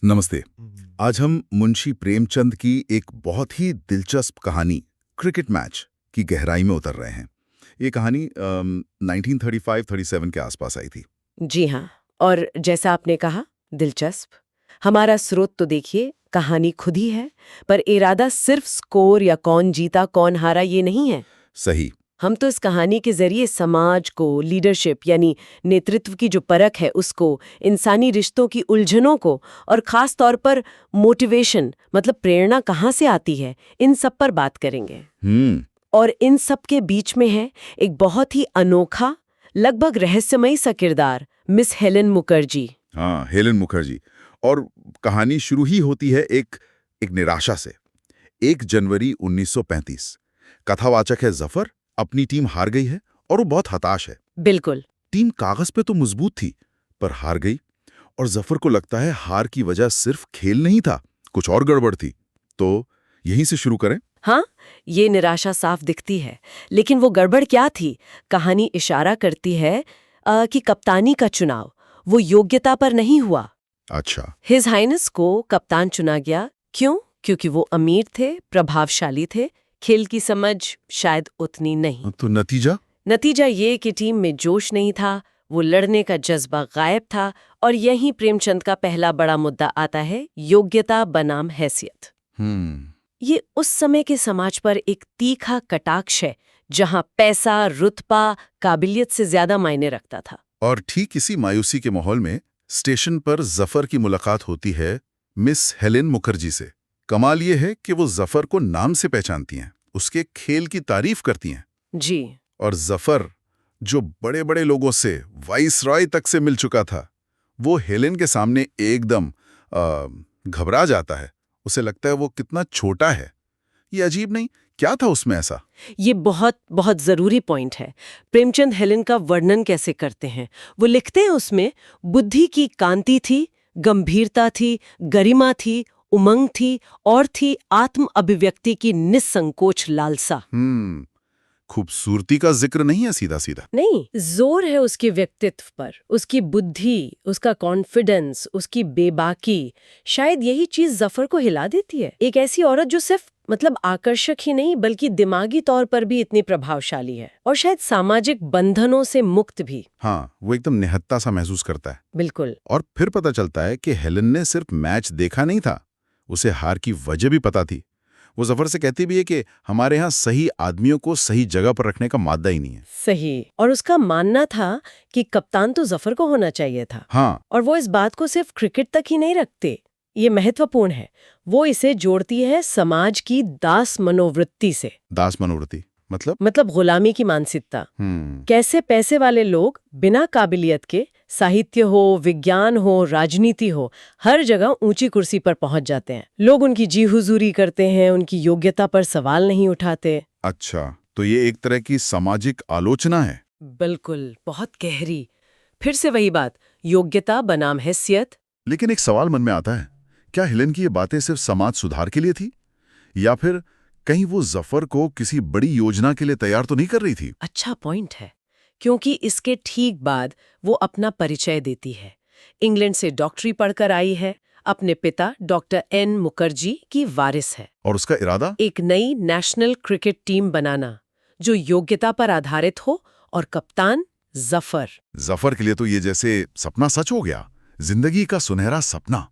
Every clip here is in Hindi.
नमस्ते। आज हम मुंशी प्रेमचंद की एक बहुत ही दिलचस्प कहानी क्रिकेट मैच की गहराई में उतर रहे हैं। ये कहानी 1935-37 के आसपास आई थी। जी हाँ। और जैसा आपने कहा, दिलचस्प। हमारा स्रोत तो देखिए, कहानी खुद ही है, पर इरादा सिर्फ स्कोर या कौन जीता कौन हारा ये नहीं है। सही। हम तो इस कहानी के जरिए समाज को, लीडरशिप यानी नेतृत्व की जो परख है उसको, इंसानी रिश्तों की उलझनों को, और खास तौर पर मोटिवेशन मतलब प्रेरणा कहाँ से आती है, इन सब पर बात करेंगे। और इन सब के बीच में है एक बहुत ही अनोखा, लगभग रहस्यमयी सा किरदार, मिस हेलेन मुखर्जी। हाँ, हेलेन मुखर्जी। और कहानी शुरू ही होती है एक निराशा से। 1 जनवरी 1935। कथावाचक है जफर। अपनी टीम हार गई है और वो बहुत हताश है। बिल्कुल। टीम कागज पे तो मजबूत थी, पर हार गई। और जफर को लगता है हार की वजह सिर्फ खेल नहीं था, कुछ और गड़बड़ थी। तो यहीं से शुरू करें। हाँ, ये निराशा साफ दिखती है, लेकिन वो गड़बड़ क्या थी? कहानी इशारा करती है कि कप्तानी का चुनाव वो योग्यता पर नहीं हुआ। अच्छा। हिज हाइनेस को कप्तान चुना गया। क्यों? क्योंकि वो अमीर थे, प्रभावशाली थे, खेल की समझ शायद उतनी नहीं। तो नतीजा? नतीजा ये कि टीम में जोश नहीं था, वो लड़ने का जज्बा गायब था, और यहीं प्रेमचंद का पहला बड़ा मुद्दा आता है, योग्यता बनाम हैसियत। ये उस समय के समाज पर एक तीखा कटाक्ष है, जहां पैसा, रुतबा, काबिलियत से ज्यादा मायने रखता था। और ठीक इसी मायूसी के माहौल में स्टेशन पर जफर की मुलाकात होती है मिस हेलेन मुखर्जी से। कमाल ये है कि वो जफर को नाम से पहचानती हैं, उसके खेल की तारीफ करती हैं। जी। और जफर, जो बड़े बड़े लोगों से, वाइसरॉय तक से मिल चुका था, वो हेलेन के सामने एकदम घबरा जाता है। उसे लगता है वो कितना छोटा है। ये अजीब नहीं? क्या था उसमें ऐसा? ये बहुत बहुत जरूरी पॉइंट है। प्रेमचंद हेलेन का वर्णन कैसे करते हैं? वो लिखते हैं उसमें बुद्धि की कांति थी, गंभीरता थी, गरिमा थी, उमंग थी, और थी आत्म अभिव्यक्ति की निस्संकोच लालसा। खूबसूरती का जिक्र नहीं है सीधा सीधा। नहीं, जोर है उसके व्यक्तित्व पर, उसकी बुद्धि, उसका कॉन्फिडेंस, उसकी बेबाकी। शायद यही चीज जफर को हिला देती है। एक ऐसी औरत जो सिर्फ मतलब आकर्षक ही नहीं, बल्कि दिमागी तौर पर भी इतनी प्रभावशाली है, और शायद सामाजिक बंधनों से मुक्त भी। हाँ, वो एकदम निहत्ता सा महसूस करता है। बिल्कुल। और फिर पता चलता है कि हेलेन ने सिर्फ मैच देखा नहीं था, उसे हार की वजह भी पता थी। वो जफर से कहती भी है कि हमारे यहाँ सही आदमियों को सही जगह पर रखने का मादा ही नहीं है। सही। और उसका मानना था कि कप्तान तो जफर को होना चाहिए था। हाँ। और वो इस बात को सिर्फ क्रिकेट तक ही नहीं रखते। ये महत्वपूर्ण है। वो इसे जोड़ती है समाज की दास मनोवृत्ति से। दास मनोवृत्ति मतलब गुलामी की मानसिकता। कैसे पैसे वाले लोग बिना काबिलियत के, साहित्य हो, विज्ञान हो, राजनीति हो, हर जगह ऊंची कुर्सी पर पहुंच जाते हैं। लोग उनकी जी हुजूरी करते हैं, उनकी योग्यता पर सवाल नहीं उठाते। अच्छा, तो ये एक तरह की सामाजिक आलोचना है। बिल्कुल, बहुत गहरी। फिर से वही बात, योग्यता बनाम हैसियत। लेकिन एक सवाल मन में आता है, क्या हेलेन की ये बातें सिर्फ समाज सुधार के लिए थी, या फिर कहीं वो जफर को किसी बड़ी योजना के लिए तैयार तो नहीं कर रही थी? अच्छा पॉइंट है, क्योंकि इसके ठीक बाद वो अपना परिचय देती है। इंग्लैंड से डॉक्टरी पढ़कर आई है, अपने पिता डॉक्टर एन मुखर्जी की वारिस है। और उसका इरादा? एक नई नेशनल क्रिकेट टीम बनाना, जो योग्यता पर आधारित हो, और कप्तान जफर। जफर के लिए तो ये जैसे सपना सच हो गया, जिंदगी का सुनहरा सपना।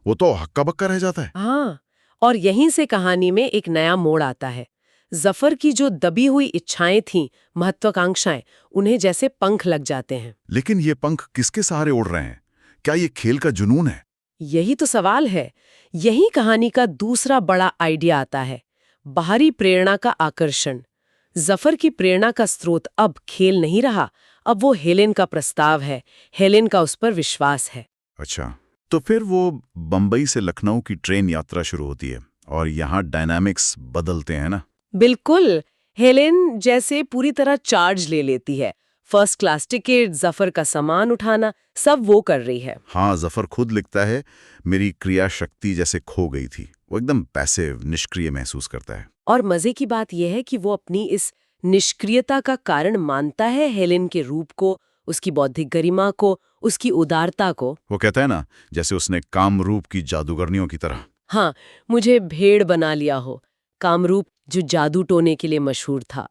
वो तो हक्का बक्का रह जाता है। हाँ, और यहीं से कहानी में एक नया मोड़ आता है। जफर की जो दबी हुई इच्छाएं थीं, महत्वाकांक्षाएं, उन्हें जैसे पंख लग जाते हैं। लेकिन ये पंख किसके सहारे उड़ रहे हैं? क्या ये खेल का जुनून है? यही तो सवाल है। यही कहानी का दूसरा बड़ा आइडिया आता है, बाहरी प्रेरणा का आकर्षण। जफर की प्रेरणा का स्रोत अब खेल नहीं रहा, अब वो हेलेन का प्रस्ताव है, हेलेन का उस पर विश्वास है। अच्छा, तो फिर वो बंबई से लखनऊ की ट्रेन यात्रा शुरू होती है, और यहाँ डायनामिक्स बदलते हैं ना? बिल्कुल। हेलेन जैसे पूरी तरह चार्ज ले लेती है। फर्स्ट क्लास टिकट, जफर का सामान उठाना, सब वो कर रही है। हाँ, जफर खुद लिखता है, मेरी क्रिया शक्ति जैसे खो गई थी। वो एकदम पैसिव, निष्क्रिय महसूस करता है। और मजे की बात यह है कि वो अपनी इस निष्क्रियता का कारण मानता है हेलेन के रूप को, उसकी बौद्धिक गरिमा को, उसकी उदारता को। वो कहता है ना, जैसे उसने कामरूप की जादूगरनियों की तरह। हाँ, मुझे भेड़ बना लिया हो। कामरूप जो जादू टोने के लिए मशहूर था।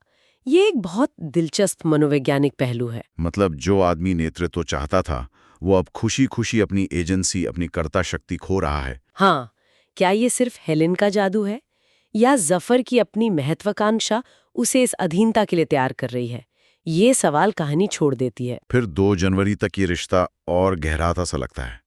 ये एक बहुत दिलचस्प मनोवैज्ञानिक पहलू है। मतलब जो आदमी नेतृत्व चाहता था, वो अब खुशी खुशी अपनी एजेंसी, अपनी कर्ता शक्ति खो रहा है। हाँ, क्या ये सिर्फ हेलेन का जादू है, या जफर की अपनी महत्वाकांक्षा उसे इस अधीनता के लिए तैयार कर रही है? ये सवाल कहानी छोड़ देती है। फिर 2 जनवरी तक ये रिश्ता और गहराता सा लगता है।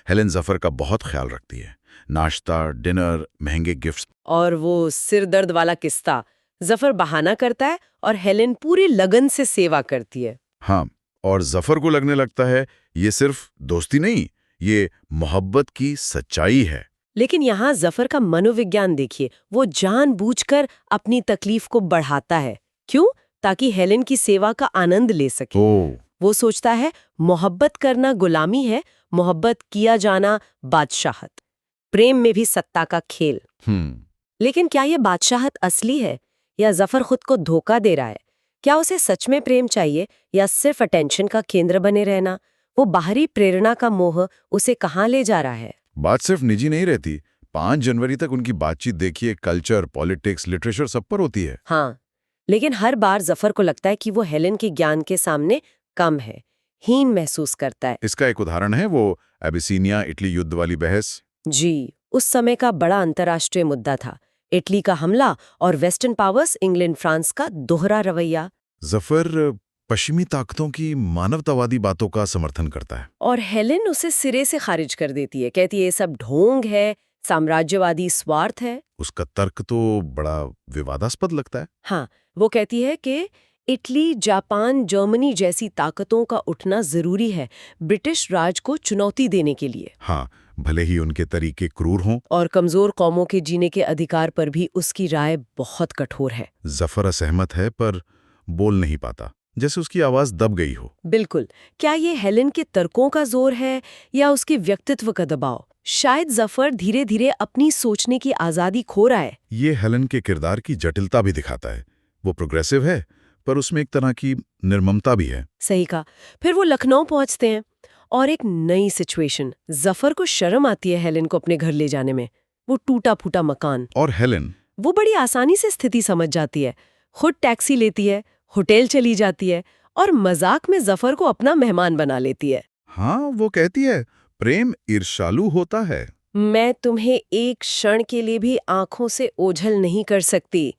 हेलेन जफर का बहुत ख्याल रखती है। नाश्ता, डिनर, महंगे गिफ्ट्स। और वो सिर दर्द वाला किस्सा, जफर बहाना करता है और हेलेन पूरी लगन से सेवा करती है। हाँ, और जफर को लगने लगता है ये सिर्फ दोस्ती नहीं, ये मोहब्बत की सच्चाई है। लेकिन यहाँ जफर का मनोविज्ञान देखिए, वो जानबूझकर अपनी तकलीफ को बढ़ाता है। क्यों? ताकि हेलेन की सेवा का आनंद ले सके। ओह, वो सोचता है मोहब्बत करना गुलामी है, मोहब्बत किया जाना बादशाहत। प्रेम में भी सत्ता का खेल। लेकिन क्या ये बादशाहत असली है, या जफर खुद को धोखा दे रहा है? क्या उसे सच में प्रेम चाहिए, या सिर्फ अटेंशन का केंद्र बने रहना? वो बाहरी प्रेरणा का मोह उसे कहाँ ले जा रहा है? बात सिर्फ निजी नहीं रहती। 5 जनवरी तक उनकी बातचीत देखिए, कल्चर, पॉलिटिक्स, लिटरेचर सब पर होती है। हाँ, लेकिन हर बार जफर को लगता है कि वो हेलेन के ज्ञान के सामने कम है, हीन महसूस करता है। इसका एक उदाहरण है वो एबिसीनिया इटली युद्ध वाली बहस। जी, उस समय का बड़ा अंतर्राष्ट्रीय मुद्दा था, इटली का हमला और वेस्टर्न पावर्स इंग्लैंड फ्रांस का दोहरा रवैया। जफर पश्चिमी ताकतों की मानवतावादी बातों का समर्थन करता है। और हेलेन उसे सिरे से खारिज कर देती है, कहती है ये सब ढोंग है, साम्राज्यवादी स्वार्थ है। उसका तर्क तो बड़ा विवादास्पद लगता है। हाँ, वो कहती है कि इटली, जापान, जर्मनी जैसी ताकतों का उठना जरूरी है ब्रिटिश राज को चुनौती देने के लिए। हाँ, भले ही उनके तरीके क्रूर हों। और कमजोर कौमों के जीने के अधिकार पर भी उसकी राय बहुत कठोर है। जफर असहमत है पर बोल नहीं पाता, जैसे उसकी आवाज दब गई हो। बिल्कुल। क्या ये हेलेन के तर्कों का जोर है, या उसके व्यक्तित्व का दबाव? शायद जफर धीरे धीरे अपनी सोचने की आजादी खो रहा है। ये हेलेन के किरदार की जटिलता भी दिखाता है। वो प्रोग्रेसिव है, पर उसमें एक तरह की निर्ममता भी है। सही कहा। फिर वो लखनऊ पहुंचते हैं और एक नई सिचुएशन। जफर को शर्म आती है हेलेन को अपने घर ले जाने में। वो टूटा फूटा मकान, और हेलेन वो बड़ी आसानी से स्थिति समझ जाती है। खुद टैक्सी लेती है, होटल चली जाती है और मजाक में जफर को अपना मेहमान बना लेती है। हाँ, वो कहती है प्रेम ईर्ष्यालु होता है। मैं तुम्हें एक क्षण के लिए भी आंखों से ओझल नहीं कर सकती।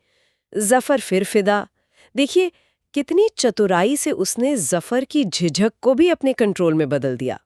जफर फिर फिदा। देखिए कितनी चतुराई से उसने जफर की झिझक को भी अपने कंट्रोल में बदल दिया।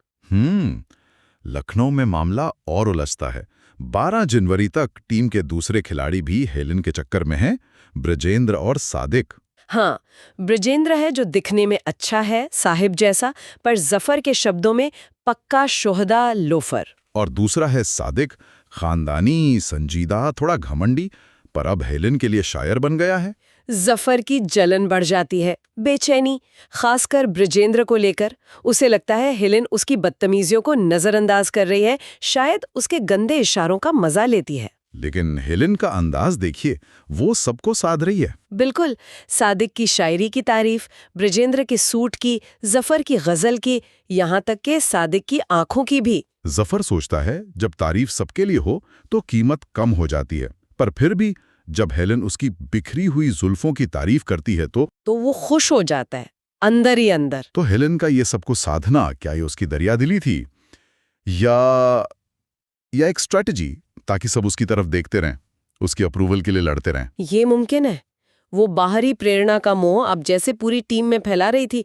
लखनऊ में मामला और उलझता है। 12 जनवरी तक टीम के दूसरे खिलाड़ी भी हेलेन के चक्कर में हैं, ब्रजेंद्र और सादिक। हाँ, ब्रजेंद्र है जो दिखने में अच्छा है, साहिब जैसा, पर जफर के शब्दों में पक्का शोहदा लोफर। और दूसरा है सादिक, खानदानी, संजीदा, थोड़ा घमंडी, पर अब हेलेन के लिए शायर बन गया है। जफर की जलन बढ़ जाती है, बेचैनी, खासकर ब्रजेंद्र को लेकर। उसे लगता है हेलेन उसकी बदतमीजियों को नजरअंदाज कर रही है, शायद उसके गंदे इशारों का मजा लेती है। लेकिन हेलेन का अंदाज देखिए, वो सबको साध रही है। बिल्कुल, सादिक की शायरी की तारीफ, ब्रजेंद्र के सूट की, जफर की गजल की, यहाँ तक के सादिक की आंखों की भी। जफर सोचता है जब तारीफ सबके लिए हो तो कीमत कम हो जाती है, पर फिर भी जब हेलेन उसकी बिखरी हुई जुल्फों की तारीफ करती है तो वो खुश हो जाता है, अंदर ही अंदर। तो हेलेन का ये सबको साधना, क्या ये उसकी दरियादिली थी, या एक स्ट्रैटेजी, ताकि सब उसकी तरफ देखते रहें, उसकी अप्रूवल के लिए लड़ते रहें? ये मुमकिन है। वो बाहरी प्रेरणा का मोह अब जैसे पूरी टीम में फैला रही थी।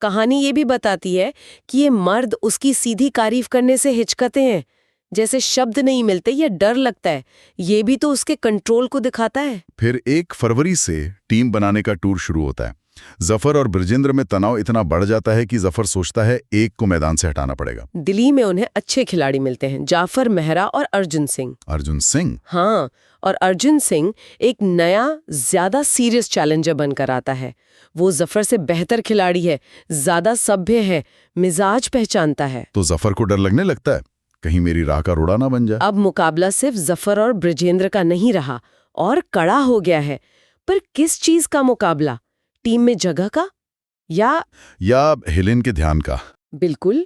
कहानी ये भी बताती है कि ये मर्द उसकी सीधी तारीफ करने से हिचकते हैं, जैसे शब्द नहीं मिलते या डर लगता है। ये भी तो उसके कंट्रोल को दिखाता है। फिर 1 फरवरी से टीम बनाने का टूर शुरू होता है। जफर और ब्रजेंद्र में तनाव इतना बढ़ जाता है कि जफर सोचता है एक को मैदान से हटाना पड़ेगा। दिल्ली में उन्हें अच्छे खिलाड़ी मिलते हैं, जाफर मेहरा और अर्जुन सिंह। अर्जुन सिंह? हाँ, और अर्जुन सिंह एक नया ज्यादा सीरियस चैलेंजर बनकर आता है। वो जफर से बेहतर खिलाड़ी है, ज्यादा सभ्य है, मिजाज पहचानता है। तो जफर को डर लगने लगता है, कहीं मेरी राह का रोड़ा ना बन जाए। अब मुकाबला सिर्फ जफर और ब्रजेंद्र का नहीं रहा, और कड़ा हो गया है। पर किस चीज का मुकाबला? टीम में जगह का, या हेलेन के ध्यान का। बिल्कुल।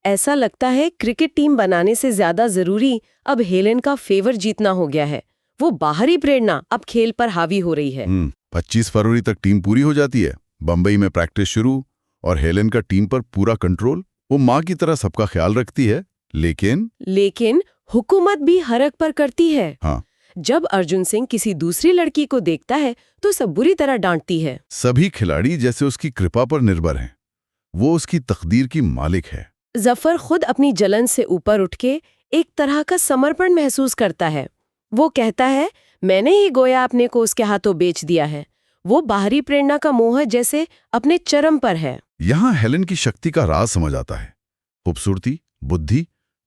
ऐसा लगता है क्रिकेट टीम बनाने से ज्यादा जरूरी अब हेलेन का फेवर जीतना हो गया है। वो बाहरी प्रेरणा अब खेल पर हावी हो रही है। 25 फरवरी तक टीम पूरी हो जाती है। बम्बई में प्रैक्टिस शुरू और हेलेन का टीम पर पूरा कंट्रोल। वो माँ की तरह सबका ख्याल रखती है, लेकिन हुकूमत भी हरक पर करती है। हाँ, जब अर्जुन सिंह किसी दूसरी लड़की को देखता है तो सब बुरी तरह डांटती है। सभी खिलाड़ी जैसे उसकी कृपा पर निर्भर हैं। वो उसकी तकदीर की मालिक है। जफर खुद अपनी जलन से ऊपर उठ के एक तरह का समर्पण महसूस करता है। वो कहता है, मैंने ही गोया अपने को उसके हाथों बेच दिया है। वो बाहरी प्रेरणा का मोह जैसे अपने चरम पर है। यहाँ हेलेन की शक्ति का राज समझ आता है। खूबसूरती, बुद्धि,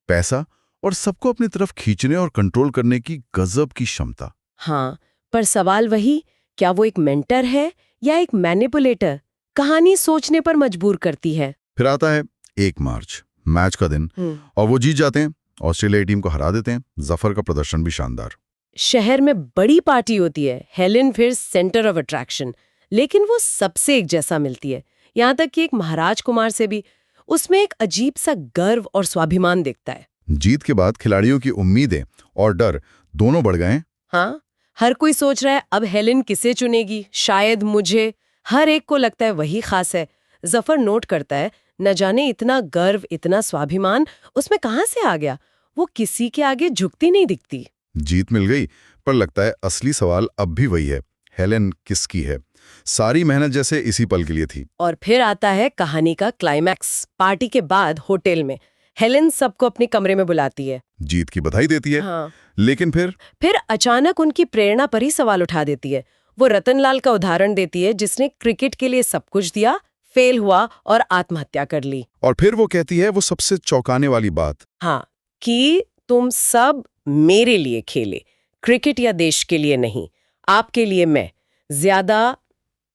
पैसा और सबको अपनी तरफ खींचने और कंट्रोल करने की गजब की क्षमता। हाँ, पर सवाल वही, क्या वो एक मेंटर है या एक मैनिपुलेटर? कहानी सोचने पर मजबूर करती है। फिर आता है 1 मार्च, मैच का दिन, और वो जीत जाते हैं। ऑस्ट्रेलिया टीम को हरा देते हैं। जफर का प्रदर्शन भी शानदार। शहर में बड़ी पार्टी होती है। हेलेन फिर सेंटर ऑफ अट्रैक्शन, लेकिन वो सबसे एक जैसा मिलती है। यहाँ तक कि एक महाराज कुमार से भी उसमें एक अजीब सा गर्व और स्वाभिमान दिखता है। जीत के बाद खिलाड़ियों की उम्मीदें और डर दोनों बढ़ गए। हाँ, हर कोई सोच रहा है अब हेलेन किसे चुनेगी, शायद मुझे। हर एक को लगता है वही खास है। जफर नोट करता है, न जाने इतना गर्व, इतना स्वाभिमान उसमें कहाँ से आ गया। वो किसी के आगे झुकती नहीं दिखती। जीत मिल गई, पर लगता है असली सवाल अब भी वही है, हेलेन किसकी है? सारी मेहनत जैसे इसी पल के लिए थी। और फिर आता है कहानी का क्लाइमैक्स। पार्टी के बाद होटल में हेलेन सबको अपने कमरे में बुलाती है, जीत की बधाई देती है। हाँ। लेकिन फिर अचानक उनकी प्रेरणा पर ही सवाल उठा देती है। वो रतनलाल का उदाहरण देती है, जिसने क्रिकेट के लिए सब कुछ दिया, फेल हुआ और आत्महत्या कर ली। और फिर वो कहती है वो सबसे चौंकाने वाली बात, हाँ, कि तुम सब मेरे लिए खेले, क्रिकेट या देश के लिए नहीं। आपके लिए मैं ज्यादा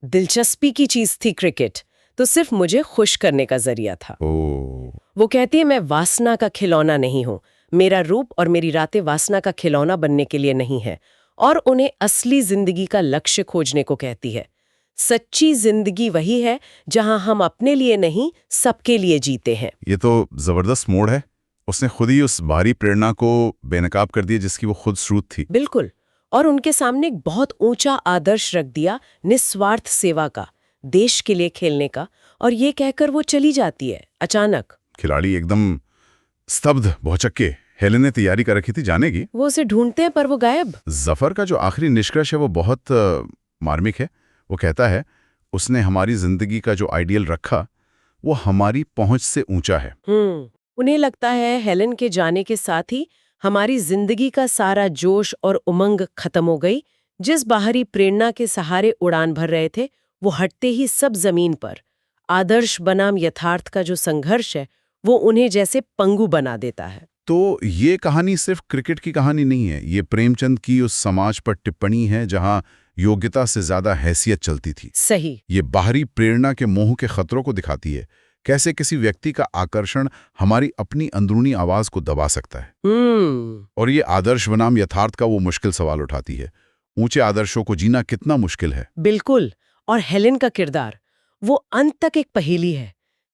दिलचस्पी की चीज थी क्रिकेट, तो सिर्फ मुझे खुश करने का जरिया था। वो कहती है, मैं वासना का खिलौना नहीं हूं। मेरा रूप और मेरी रातें वासना का खिलौना बनने के लिए नहीं है। और उन्हें असली जिंदगी का लक्ष्य खोजने को कहती है। सच्ची जिंदगी वही है जहां हम अपने लिए नहीं, सबके लिए जीते हैं। ये तो जबरदस्त मोड़ है। उसने खुद ही उस बाहरी प्रेरणा को बेनकाब कर दिया जिसकी वो खुद स्रोत थी। बिल्कुल। और उनके सामने एक बहुत ऊंचा आदर्श रख दिया, निस्वार्थ सेवा का, देश के लिए खेलने का। और ये कहकर वो चली जाती है अचानक। खिलाड़ी एकदम स्तब्ध, भौचक्के। हेलेन ने तैयारी कर रखी थी जाने की। वो उसे ढूंढते हैं पर वो गायब। जफर का जो आखिरी निष्कर्ष है वो बहुत मार्मिक है। वो कहता है, उसने हमारी जिंदगी का जो आइडियल रखा वो हमारी पहुंच से ऊंचा है। उन्हें लगता है हेलेन के जाने के साथ ही हमारी जिंदगी का सारा जोश और उमंग खत्म हो गई। जिस बाहरी प्रेरणा के सहारे उड़ान भर रहे थे, वो हटते ही सब जमीन पर। आदर्श बनाम यथार्थ का जो संघर्ष है, वो उन्हें जैसे पंगु बना देता है। तो ये कहानी सिर्फ क्रिकेट की कहानी नहीं है। ये प्रेमचंद की उस समाज पर टिप्पणी है जहां योग्यता से ज्यादा हैसियत चलती थी। सही। ये बाहरी प्रेरणा के मोह के खतरों को दिखाती है। कैसे किसी व्यक्ति का आकर्षण हमारी अपनी अंदरूनी आवाज को दबा सकता है। और ये आदर्श बनाम यथार्थ का वो मुश्किल सवाल उठाती है। ऊंचे आदर्शों को जीना कितना मुश्किल है। बिल्कुल। और हेलेन का किरदार, वो अंत तक एक पहेली है।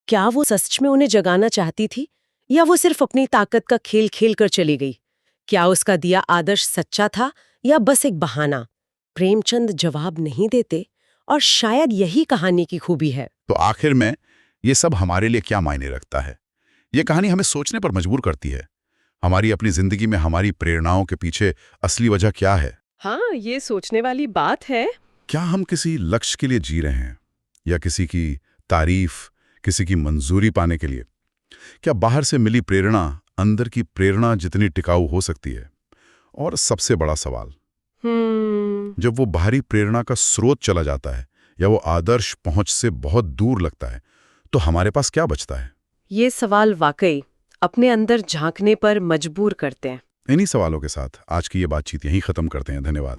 क्या वो सच में उन्हें जगाना चाहती थी, या वो सिर्फ अपनी ताकत का खेल खेल कर चली गई? क्या उसका दिया आदर्श सच्चा था या बस एक बहाना? प्रेमचंद जवाब नहीं देते, और शायद यही कहानी की खूबी है। तो आखिर में ये सब हमारे लिए क्या मायने रखता है? ये कहानी हमें सोचने पर मजबूर करती है। हमारी अपनी जिंदगी में हमारी प्रेरणाओं के पीछे असली वजह क्या है? हाँ, ये सोचने वाली बात है। क्या हम किसी लक्ष्य के लिए जी रहे हैं, या किसी की तारीफ, किसी की मंजूरी पाने के लिए? क्या बाहर से मिली प्रेरणा अंदर की प्रेरणा जितनी टिकाऊ हो सकती है? और सबसे बड़ा सवाल, जब वो बाहरी प्रेरणा का स्रोत चला जाता है या वो आदर्श पहुंच से बहुत दूर लगता है, तो हमारे पास क्या बचता है? ये सवाल वाकई अपने अंदर झांकने पर मजबूर करते हैं। इन्हीं सवालों के साथ आज की ये बातचीत यहीं खत्म करते हैं। धन्यवाद।